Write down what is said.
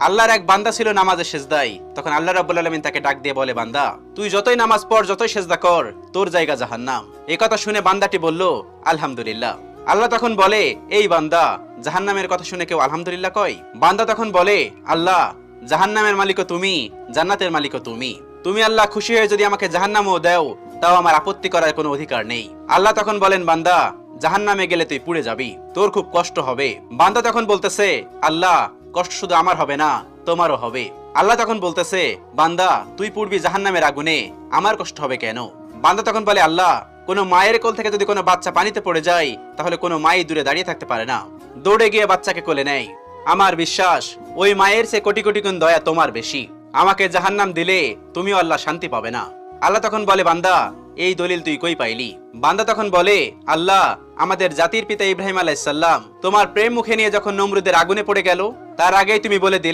আল্লাহর এক বান্দা ছিল নামাজে সেজদায়। তখন আল্লাহ রাব্বুল আলামিন তাকে ডাক দিয়ে বলে, বান্দা তুই যতই নামাজ পড়, যতই সেজদা কর, তোর জায়গা জাহান্নাম। এই কথা শুনে বান্দাটি বলল, আলহামদুলিল্লাহ। আল্লাহ তখন বলে, এই বান্দা, জাহান্নামের কথা শুনে কেউ আলহামদুলিল্লাহ কয়? বান্দা তখন বলে, আল্লাহ, জাহান্নামের মালিকও তুমি, জান্নাতের মালিকও তুমি। তুমি আল্লাহ খুশি হয়ে যদি আমাকে জাহান্নামও দাও, তাও আমার আপত্তি করার কোনো অধিকার নেই। আল্লাহ তখন বলেন, বান্দা, জাহান্নামে গেলে তুই পুড়ে যাবি, তোর খুব কষ্ট হবে। বান্দা তখন বলতেছে, আল্লাহ, কষ্ট শুধু আমার হবে না, তোমারও হবে। আল্লাহ তখন বলতেছে, বান্দা, তুই পুড়বি জাহান্নামের আগুনে, আমার কষ্ট হবে কেন? বান্দা তখন বলে, আল্লাহ, কোনো মায়ের কোল থেকে যদি কোনো বাচ্চা পানিতে পড়ে যায়, তাহলে কোনো মাই দূরে দাঁড়িয়ে থাকতে পারে না, দৌড়ে গিয়ে বাচ্চাকে কোলে নেয়। আমার বিশ্বাস ওই মায়ের চেয়ে কোটি কোটি গুণ দয়া তোমার বেশি। আমাকে জাহান্নাম দিলে তুমিও আল্লাহ শান্তি পাবে না। আল্লাহ তখন বলে, বান্দা, এই দলিল তুই কই পাইলি? বান্দা তখন বলে, আল্লাহ, আমাদের জাতির পিতা ইব্রাহিম আলাইহিস সালাম তোমার প্রেম মুখে নিয়ে যখন নমরুদের আগুনে পড়ে গেল, তার আগেই তুমি বলে দিলে